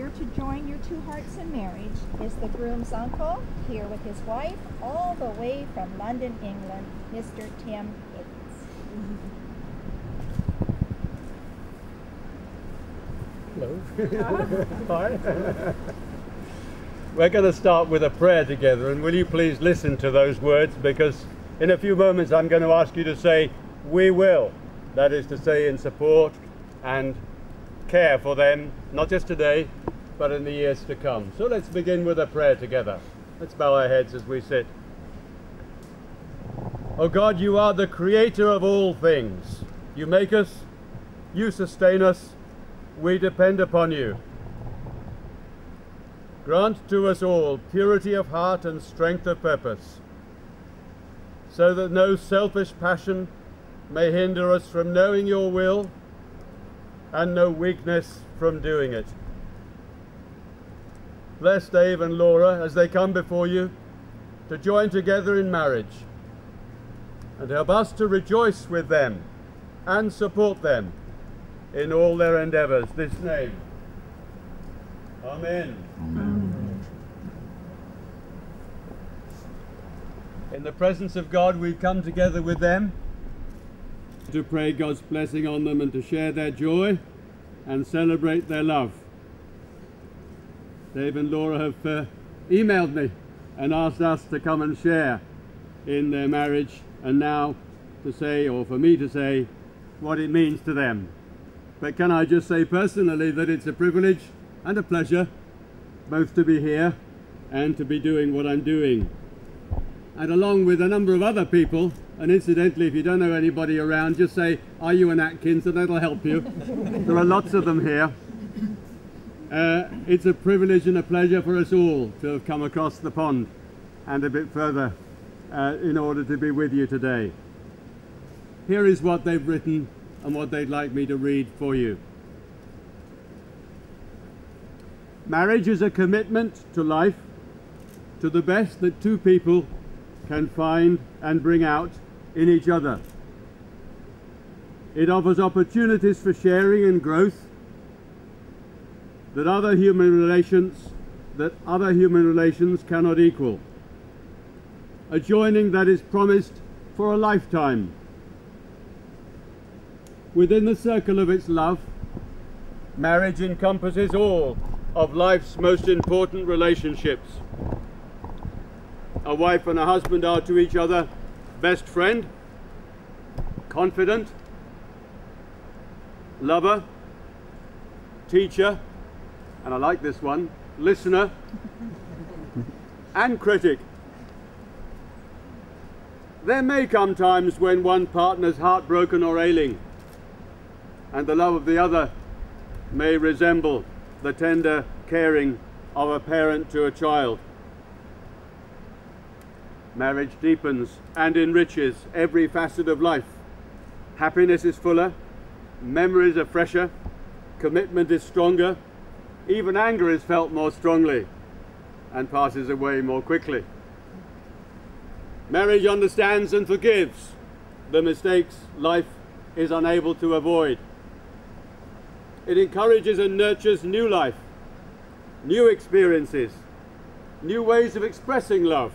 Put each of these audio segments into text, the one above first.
Here to join your two hearts in marriage is the groom's uncle, here with his wife, all the way from London, England, Mr. Tim Higgins. Hello. Hi. We're going to start with a prayer together, and will you please listen to those words, because in a few moments I'm going to ask you to say, "We will." That is to say, in support and care for them, not just today, but in the years to come. So let's begin with a prayer together. Let's bow our heads as we sit. Oh God, you are the creator of all things. You make us, you sustain us, we depend upon you. Grant to us all purity of heart and strength of purpose, so that no selfish passion may hinder us from knowing your will, and no weakness from doing it. Bless Dave and Laura as they come before you to join together in marriage, and help us to rejoice with them and support them in all their endeavours. This name. Amen. Amen. In the presence of God, we come together with them to pray God's blessing on them and to share their joy and celebrate their love. Dave and Laura have emailed me and asked us to come and share in their marriage, and now to say, or for me to say, what it means to them. But can I just say personally that it's a privilege and a pleasure both to be here and to be doing what I'm doing. And along with a number of other people, and incidentally, if you don't know anybody around, just say, "Are you an Atkins?" and that'll help you. There are lots of them here. It's a privilege and a pleasure for us all to have come across the pond and a bit further in order to be with you today. Here is what they've written and what they'd like me to read for you. Marriage is a commitment to life, to the best that two people can find and bring out in each other. It offers opportunities for sharing and growth that other human relations cannot equal. A joining that is promised for a lifetime. Within the circle of its love, marriage encompasses all of life's most important relationships. A wife and a husband are to each other best friend, confidant, lover, teacher, and I like this one, listener, and critic. There may come times when one partner's heartbroken or ailing, and the love of the other may resemble the tender caring of a parent to a child. Marriage deepens and enriches every facet of life. Happiness is fuller, memories are fresher, commitment is stronger, even anger is felt more strongly and passes away more quickly. Marriage understands and forgives the mistakes life is unable to avoid. It encourages and nurtures new life, new experiences, new ways of expressing love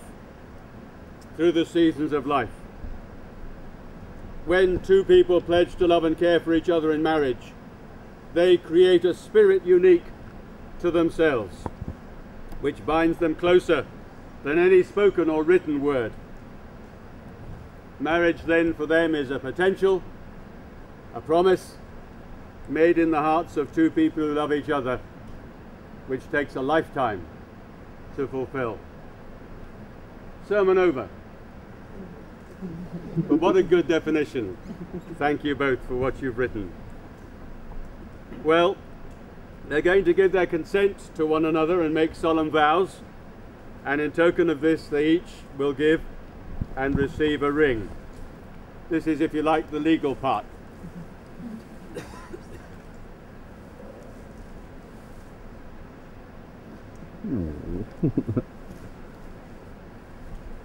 through the seasons of life. When two people pledge to love and care for each other in marriage, they create a spirit unique to themselves, which binds them closer than any spoken or written word. Marriage then for them is a potential, a promise made in the hearts of two people who love each other, which takes a lifetime to fulfill. Sermon over. But what a good definition. Thank you both for what you've written. Well, they're going to give their consent to one another and make solemn vows, and in token of this they each will give and receive a ring. This is, if you like, the legal part.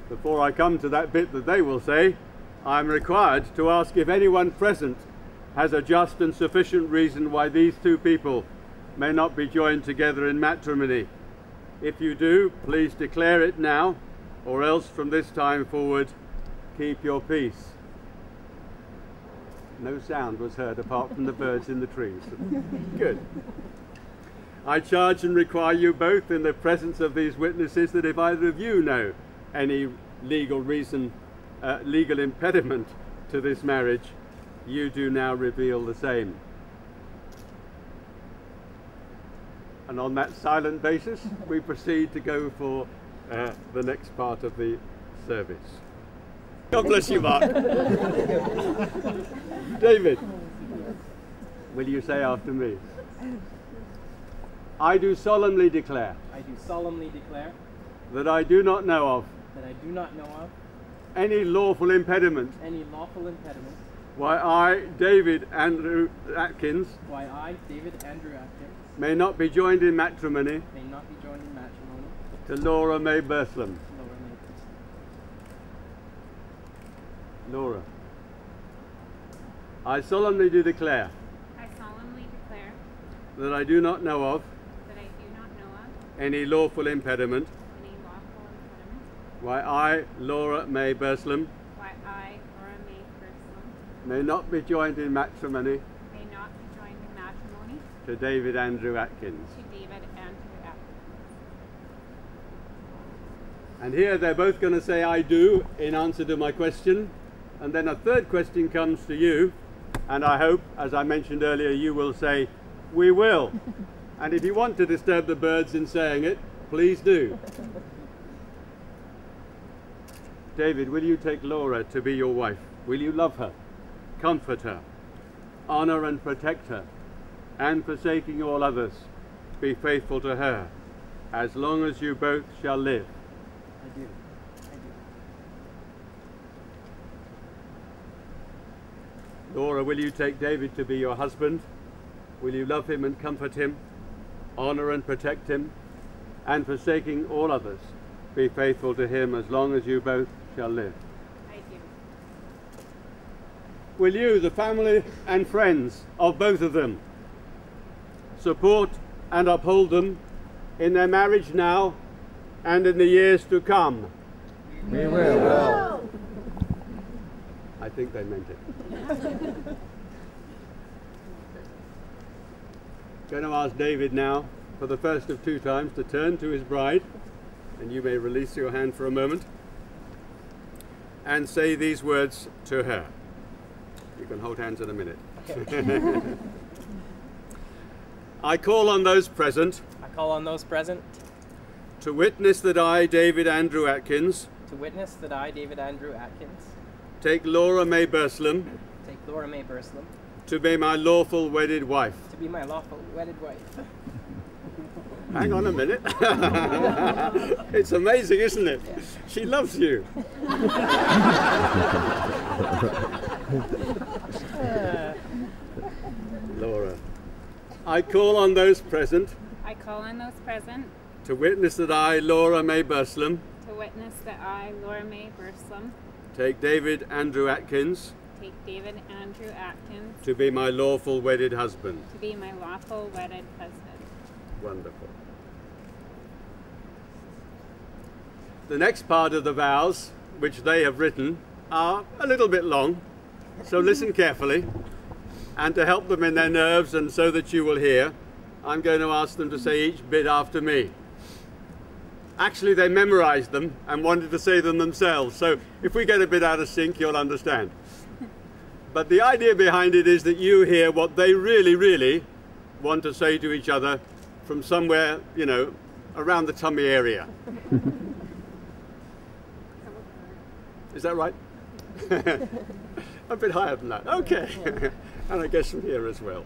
Before I come to that bit that they will say, I am required to ask if anyone present has a just and sufficient reason why these two people may not be joined together in matrimony. If you do, please declare it now, or else from this time forward, keep your peace. No sound was heard apart from the birds in the trees. Good. I charge and require you both in the presence of these witnesses that if either of you know any legal reason, legal impediment to this marriage, you do now reveal the same. And on that silent basis, we proceed to go for the next part of the service. God bless you, Mark. David, will you say after me? I do solemnly declare. I do solemnly declare. That I do not know of. That I do not know of. Any lawful impediment. Any lawful impediment. Why I, David Andrew Atkins. Why I, David Andrew Atkins. May not be joined in matrimony. May not be joined in matrimony. To Laura May Burslem. Laura. I solemnly do declare. I solemnly declare. That I do not know of. That I do not know of. Any lawful impediment. Any lawful impediment. Why I, Laura May Burslem. Why I, Laura May Burslem. May not be joined in matrimony. May not be joined in matrimony. To David Andrew Atkins. To David Andrew Atkins. And here they're both going to say I do in answer to my question. And then a third question comes to you. And I hope, as I mentioned earlier, you will say, we will. And if you want to disturb the birds in saying it, please do. David, will you take Laura to be your wife? Will you love her, comfort her, honor and protect her, and forsaking all others, be faithful to her, as long as you both shall live? I do. Laura, will you take David to be your husband? Will you love him and comfort him, honor and protect him, and forsaking all others, be faithful to him as long as you both shall live? I do. Will you, the family and friends of both of them, support and uphold them in their marriage now and in the years to come? We will. I think they meant it. Going to ask David now, for the first of two times, to turn to his bride, and you may release your hand for a moment, and say these words to her. You can hold hands in a minute. I call on those present. I call on those present. To witness that I, David Andrew Atkins. To witness that I, David Andrew Atkins. Take Laura May Burslem. Take Laura May Burslem. To be my lawful wedded wife. To be my lawful wedded wife. Hang on a minute. It's amazing, isn't it? Yeah. She loves you. Laura. I call on those present. I call on those present. To witness that I, Laura May Burslem. To witness that I, Laura May Burslem. Take David Andrew Atkins. Take David Andrew Atkins. To be my lawful wedded husband. To be my lawful wedded husband. Wonderful. The next part of the vows, which they have written, are a little bit long, so listen carefully. And to help them in their nerves and so that you will hear, I'm going to ask them to say each bit after me. Actually, they memorized them and wanted to say them themselves, so if we get a bit out of sync, you'll understand. But the idea behind it is that you hear what they really, really want to say to each other from somewhere, you know, around the tummy area. Is that right? A bit higher than that. Okay. And I guess from here as well.